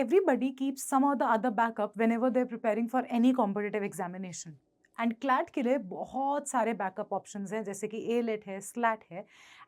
everybody keeps some or the other backup whenever they're preparing for any competitive examination. And CLAT के लिए बहुत सारे backup options हैं, जैसे कि ए लेट है, स्लैट है।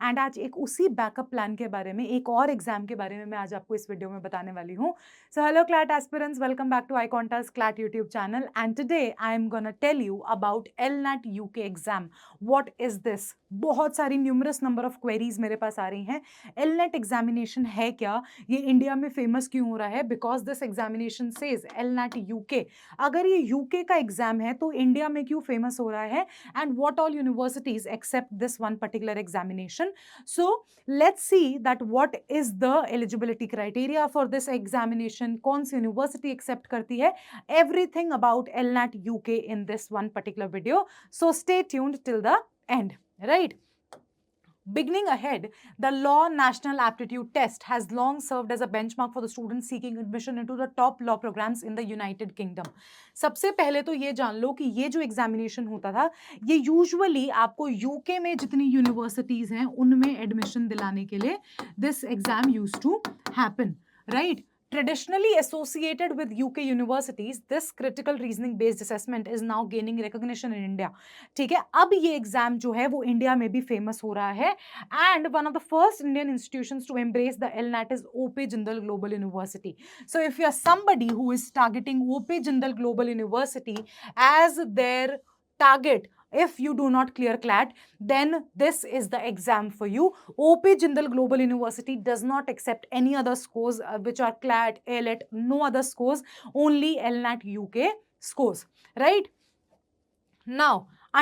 एंड आज एक उसी बैकअप प्लान के बारे में, एक और एग्जाम के बारे में मैं आज आपको इस वीडियो में बताने वाली हूँ। So hello CLAT aspirants, welcome back to iContas CLAT YouTube channel. And today I am gonna tell you about LNAT UK exam. What is this? बहुत सारी न्यूमरस नंबर ऑफ क्वेरीज मेरे पास आ रही हैं। एलनेट एग्जामिनेशन है क्या? ये इंडिया में famous क्यों हो रहा है? Because this examination says LNAT UK. अगर ये यूके का एग्जाम है तो इंडिया में क्यों फेमस हो रहा है? And what all universities accept this one particular examination? So let's see that what is the eligibility criteria for this examination, कौन सी यूनिवर्सिटी एक्सेप्ट करती है, everything about LNAT UK in this one particular video. So stay tuned till the end, right? Beginning ahead, the Law National Aptitude Test has long served as a benchmark for the students seeking admission into the top law programs in the United Kingdom. सबसे पहले तो ये जान लो कि ये जो examination होता था, ये यूजुअली आपको यूके में जितनी यूनिवर्सिटीज हैं उनमें एडमिशन दिलाने के लिए this exam used to happen, right? Traditionally associated with UK universities, this critical reasoning based assessment is now gaining recognition in India. ठीक है, अब ये एग्जाम जो है वो इंडिया में भी फेमस हो रहा है। And one of the first Indian institutions to embrace the LNAT is OP Jindal global university. So if you are somebody who is targeting OP Jindal Global University as their target, if you do not clear CLAT, then this is the exam for you. OP Jindal Global University does not accept any other scores which are CLAT, ALET, no other scores, only LNAT UK scores, right? Now,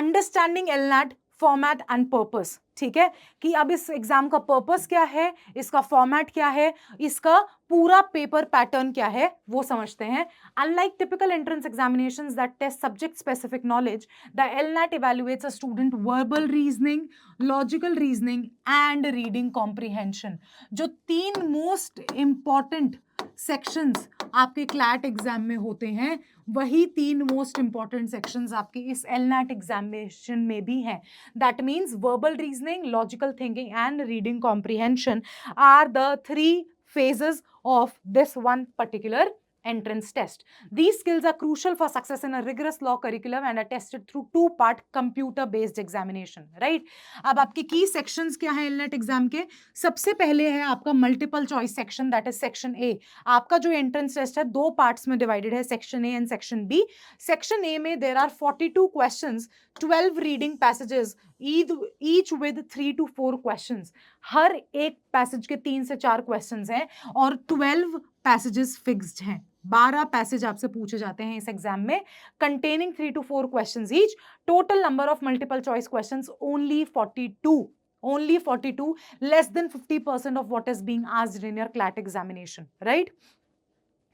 understanding LNAT format and purpose, ठीक है, कि अब इस exam का purpose क्या है, इसका format क्या है, इसका पूरा पेपर पैटर्न क्या है, वो समझते हैं। Unlike typical entrance examinations that test subject specific knowledge, the LNAT evaluates a student verbal reasoning, logical reasoning and reading comprehension. जो तीन मोस्ट इंपॉर्टेंट सेक्शंस आपके क्लैट एग्जाम में होते हैं, वही तीन मोस्ट इंपॉर्टेंट सेक्शंस आपके इस एलनैट एग्जामिनेशन में भी हैं। That means verbal reasoning, logical thinking and reading comprehension are the three phases of this one particular entrance test. These skills are crucial for success in a rigorous law curriculum and are tested through two-part computer-based examination, right? अब आपके key sections क्या हैं एलनेट exam के? सबसे पहले है आपका multiple choice section, that is section A. आपका जो एंट्रेंस टेस्ट है दो पार्ट्स में डिवाइडेड है, section A and section B. Section A में there are 42 questions, 12 reading passages, each with 3 to 4 questions. हर एक पैसेज के 3 से 4 क्वेश्चंस हैं और 12 पैसेजेस फिक्स्ड हैं। 12 पैसेज आपसे पूछे जाते हैं इस एग्जाम में, containing 3 to 4 questions each. Total number of multiple choice questions only 42. Only 42, less than 50% of what is being asked in your CLAT examination, right?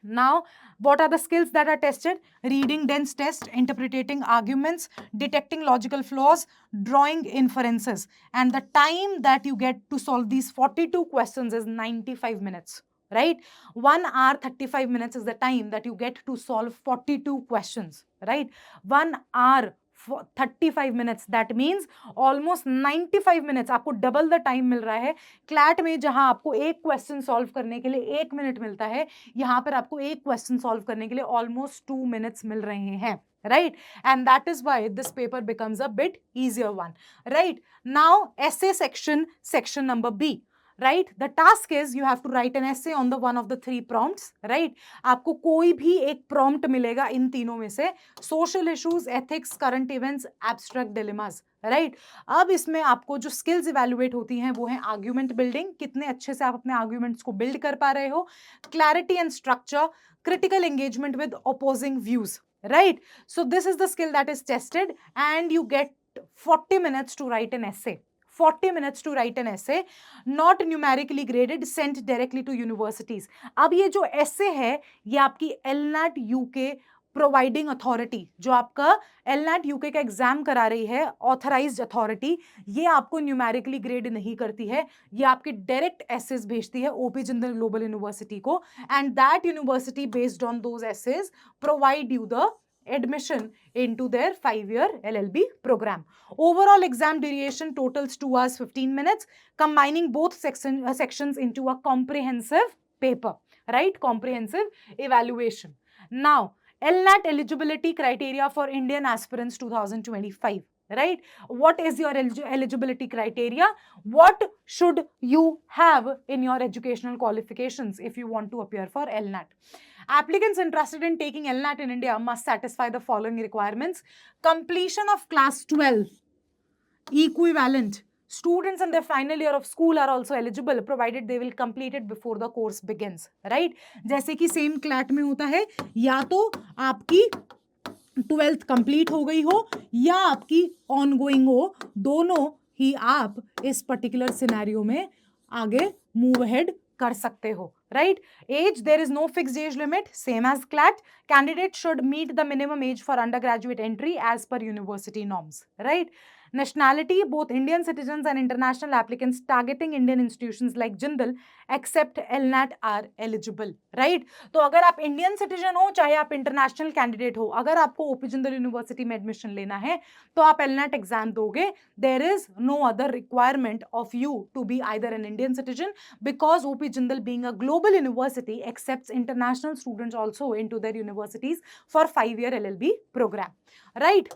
Now, what are the skills that are tested? Reading dense text, interpreting arguments, detecting logical flaws, drawing inferences. And the time that you get to solve these 42 questions is 95 minutes, right? 1 hour 35 minutes is the time that you get to solve 42 questions, right? 1 hour 35 minutes, that means almost 95 minutes आपको double the time मिल रहा है। CLAT में जहां आपको एक question solve करने के लिए 1 मिनट मिलता है, यहां पर आपको एक क्वेश्चन सॉल्व करने के लिए ऑलमोस्ट 2 मिनट्स मिल रहे हैं, right? And that is why this paper becomes a bit easier one, right? Now, essay section, section number B. Right? The task is you have to write an essay on the one of the 3 prompts, right? आपको कोई भी एक prompt मिलेगा इन तीनों में से, social issues, ethics, current events, abstract dilemmas, right? अब इसमें आपको जो skills evaluate होती हैं वो है argument building, कितने अच्छे से आप अपने arguments को build कर पा रहे हो, clarity and structure, critical engagement with opposing views, right? So this is the skill that is tested and you get 40 minutes to write an essay. 40 minutes to write an essay, not numerically graded, sent directly to universities. अब ये जो essay है ये आपकी एलनैट UK providing authority, जो आपका एलनैट UK का exam करा रही है, ऑथराइज्ड अथॉरिटी, ये आपको न्यूमेरिकली ग्रेड नहीं करती है, ये आपके डायरेक्ट एसेज भेजती है ओपी जिंदल ग्लोबल यूनिवर्सिटी को, and that university based on those essays provide you the admission into their 5-year LLB program. Overall exam duration totals 2 hours 15 minutes, combining both sections into a comprehensive paper, right? Comprehensive evaluation. Now, LNAT eligibility criteria for Indian aspirants 2025. Right? What is your eligibility criteria? What should you have in your educational qualifications if you want to appear for LNAT? Applicants interested in taking LNAT in India must satisfy the following requirements. Completion of class 12 equivalent. Students in their final year of school are also eligible provided they will complete it before the course begins. Right? जैसे कि same CLAT में होता है, या तो आपकी 12th complete हो गई हो या आपकी ऑनगोइंग हो, दोनों ही आप इस पर्टिकुलर सिनेरियो में आगे मूव अहेड कर सकते हो. Right? Age, there is no fixed age limit, same as CLAT. Candidate should meet the minimum age for undergraduate entry as per university norms. Right? Nationality, both Indian citizens and international applicants targeting Indian institutions like Jindal except LNAT are eligible. Right? तो अगर आप Indian citizen हो, चाहे आप international candidate हो, अगर आपको OP Jindal University में एडमिशन लेना है तो आप LNAT एग्जाम दोगे. There is no other requirement of you to be either an Indian citizen because OP Jindal being a global university accepts international students also into their universities for 5-year LLB program. Right?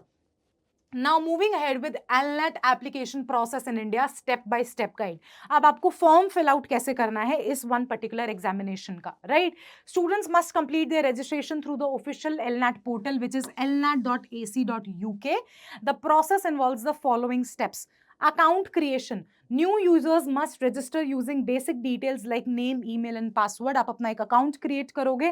Now moving ahead with LNAT application process in India, step by step guide. अब आपको form fill out कैसे करना है इस one particular examination का. Right? Students must complete their registration through the official LNAT portal which is lnat.ac.uk. The process involves the following steps. Account creation. New users must register using basic details like name, email and password. आप अपना एक account create करोगे.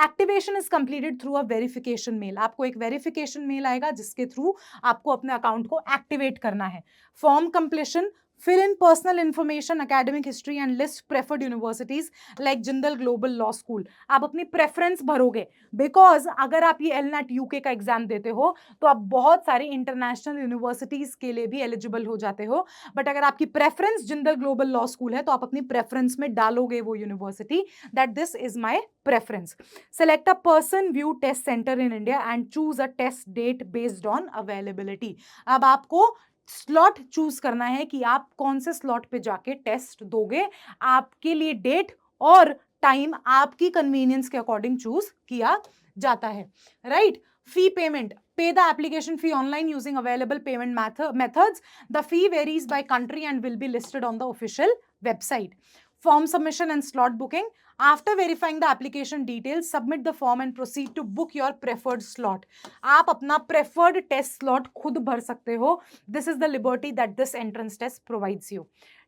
Activation is completed through a verification mail. आपको एक verification mail आएगा जिसके through आपको अपने अकाउंट को एक्टिवेट करना है. Form completion. Fill in personal information, academic history and list preferred universities like Jindal Global Law School. आप अपनी प्रेफरेंस भरोगे बिकॉज अगर आप ये LNAT UK का एग्जाम देते हो तो आप बहुत सारी इंटरनेशनल यूनिवर्सिटीज के लिए भी एलिजिबल हो जाते हो. बट अगर आपकी preference Jindal Global Law School है तो आप अपनी प्रेफरेंस में डालोगे वो university that this is my preference. Select a Pearson VUE test centre in India and choose a test date based on availability. अब आपको स्लॉट चूज करना है कि आप कौन से स्लॉट पे जाके टेस्ट दोगे. आपके लिए डेट और टाइम आपकी कन्वीनियंस के अकॉर्डिंग चूज किया जाता है. Right? Fee payment. Pay the application fee online using available payment methods. The fee varies by country and will be listed on the official website. Form submission and slot booking. After verifying the application details, submit the form and proceed to book your preferred slot. आप अपना preferred test slot खुद भर सकते हो. This is the liberty that this entrance test provides you.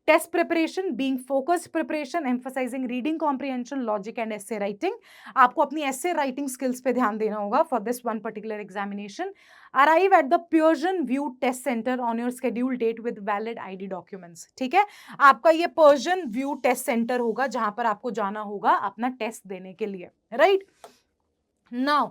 Test preparation being focused preparation, emphasizing reading comprehension, logic and essay writing. आपको अपनी essay writing skills पे ध्यान देना होगा for this one particular examination. Arrive at the Persian View Test Center on your scheduled date with valid ID documents. ठीक है? आपका ये Persian View Test Center होगा जहां पर आपको जाना होगा अपना टेस्ट देने के लिए. Right? Now,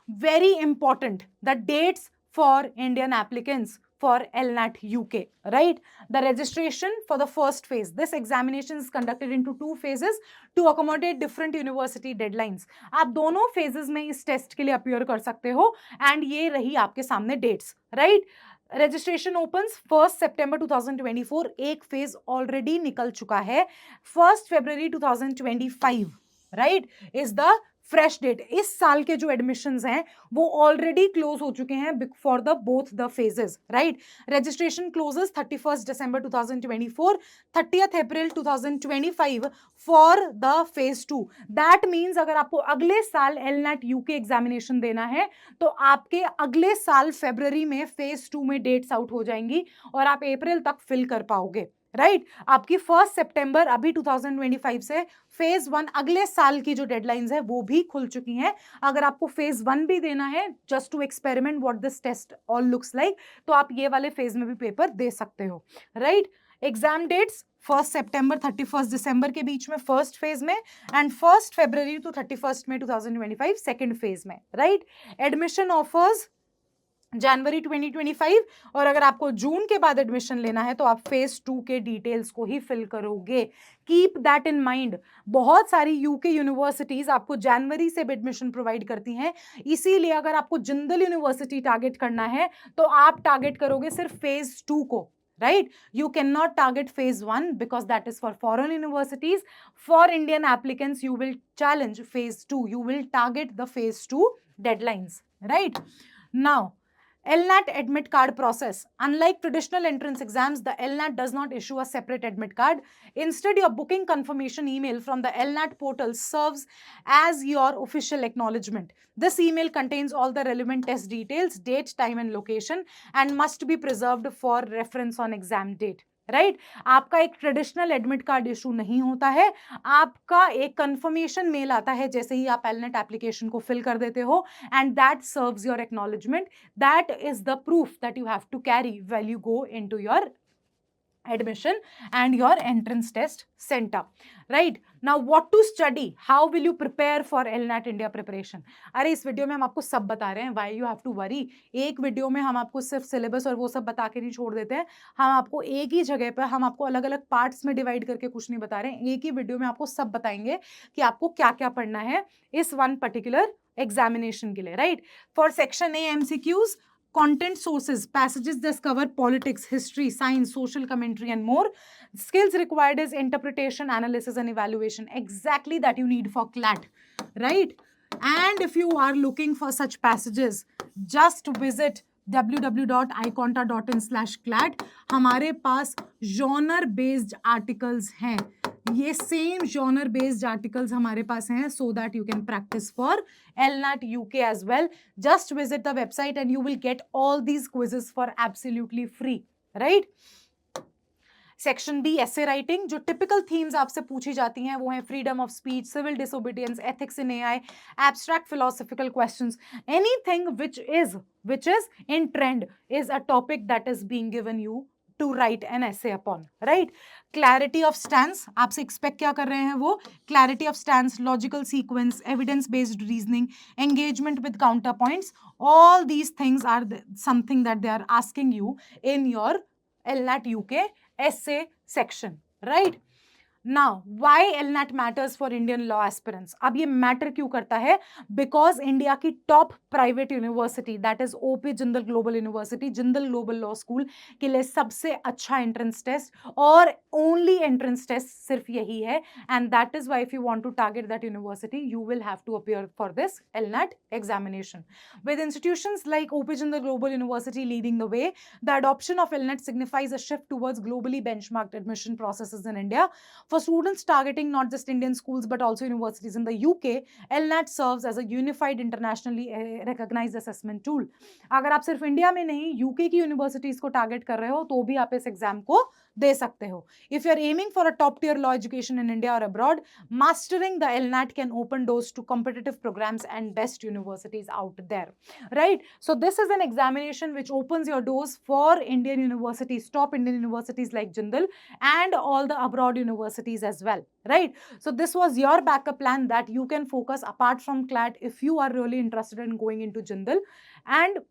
very important, the dates for Indian applicants for LNAT UK, right? The registration for the first phase. This examination is conducted into 2 phases to accommodate different university deadlines. आप दोनों phases में इस test के लिए appear कर सकते हो and ये रही आपके सामने dates. Right? Registration opens 1 September 2024. एक फेज ऑलरेडी निकल चुका है. 1 February 2025 right is the fresh date. इस साल के जो एडमिशंस हैं वो ऑलरेडी क्लोज हो चुके हैं for the both the phases. Right? Registration closes 31 December 2024, 30th April 2025 for the phase 2. That means अगर आपको अगले साल LNAT UK एग्जामिनेशन देना है तो आपके अगले साल फरवरी में फेज 2 में डेट्स आउट हो जाएंगी और आप अप्रैल तक फिल कर पाओगे. राइट? आपकी 1 सितंबर अभी 2025 से फेज 1 अगले साल की जो डेडलाइंस है वो भी खुल चुकी हैं. अगर आपको फेज 1 भी देना है just to experiment what this test all looks like तो आप ये वाले फेज में भी पेपर दे सकते हो. Right? Exam dates 1 September 31 December के बीच में फर्स्ट फेज में and 1 February to 31 May 2025 second phase में. राइट? एडमिशन ऑफर्स जनवरी 2025 और अगर आपको जून के बाद एडमिशन लेना है तो आप फेज 2 के डिटेल्स को ही फिल करोगे. Keep that in mind. बहुत सारी यूके यूनिवर्सिटीज आपको जनवरी से एडमिशन प्रोवाइड करती हैं. इसीलिए अगर आपको जिंदल यूनिवर्सिटी टारगेट करना है तो आप टारगेट करोगे सिर्फ फेज 2 को. right? You cannot target phase 1 because that is for foreign universities. For Indian applicants, you will challenge phase 2. You will target the phase 2 deadlines, right? Now, LNAT admit card process. Unlike traditional entrance exams, the LNAT does not issue a separate admit card. Instead, your booking confirmation email from the LNAT portal serves as your official acknowledgement. This email contains all the relevant test details, date, time and location, and must be preserved for reference on exam date. Right आपका एक traditional admit card issue नहीं होता है, आपका एक confirmation mail आता है जैसे ही आप एलनेट एप्लीकेशन को फिल कर देते हो, and that serves your acknowledgement. That is the proof that you have to carry when you go into your admission and your entrance test center. Right now, what to study, how will you prepare for LNAT India preparation? अरे इस video में हम आपको सब बता रहे हैं. why you have to worry? एक वीडियो में हम आपको सिर्फ सिलेबस और वो सब बता के नहीं छोड़ देते हैं. हम आपको एक ही जगह पर, हम आपको अलग अलग पार्ट्स में डिवाइड करके कुछ नहीं बता रहे हैं. एक ही वीडियो में आपको सब बताएंगे कि आपको क्या क्या पढ़ना है इस वन पर्टिकुलर एग्जामिनेशन के लिए. Right, for section A MCQs, content sources, passages that cover politics, history, science, social commentary and more. Skills required is interpretation, analysis and evaluation, exactly that you need for CLAT, right? And if you are looking for such passages, just visit www.iconta.in/CLAT. हमारे पास genre based articles हैं, ये same genre based articles हमारे पास हैं, so that you can practise for LNAT UK as well. Just visit the website and you will get all these quizzes for absolutely free, right? Section B essay writing. जो typical themes आपसे पूछी जाती हैं वो है freedom of speech, civil disobedience, ethics in AI, abstract philosophical questions. Anything which is in trend is a topic that is being given you to write an essay upon, right? Clarity of stance, आपसे expect क्या कर रहे हैं वो? Clarity of stance, logical sequence, evidence based reasoning, engagement with counterpoints, all these things are something that they are asking you in your LNAT UK essay section, right? Now, why LNAT matters for Indian law aspirants? अब ये matter क्यों करता है? Because India की top private university that is OP Jindal global University, Jindal Global Law School के लिए सबसे अच्छा एंट्रेंस टेस्ट और ओनली एंट्रेंस टेस्ट सिर्फ यही है. And that is why if you want to target that university you will have to appear for this LNAT examination. With institutions like OP Jindal Global University leading the way, the adoption of LNAT signifies a shift towards globally benchmarked admission processes in India. For students targeting not just Indian schools but also universities in the UK, LNAT serves as a unified internationally recognized assessment tool. अगर आप सिर्फ India में नहीं UK की universities को target कर रहे हो तो भी आप इस एग्जाम को दे सकते हो. If you are aiming for a top tier law education in India or abroad, mastering the LNAT can open doors to competitive programs and best universities out there, right? So this is an examination which opens your doors for Indian universities, top Indian universities like Jindal and all the abroad universities as well, right? So this was your backup plan that you can focus apart from CLAT if you are really interested in going into Jindal. And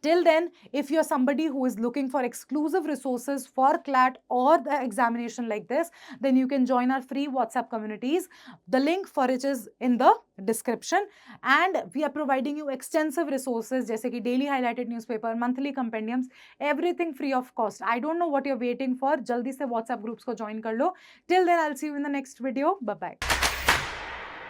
till then, if you're somebody who is looking for exclusive resources for CLAT or the examination like this, then you can join our free WhatsApp communities. The link for it is in the description. And we are providing you extensive resources जैसे कि daily highlighted newspaper, monthly compendiums, everything free of cost. I don't know what you're waiting for. जल्दी से WhatsApp groups को join कर लो. Till then, I'll see you in the next video. Bye-bye.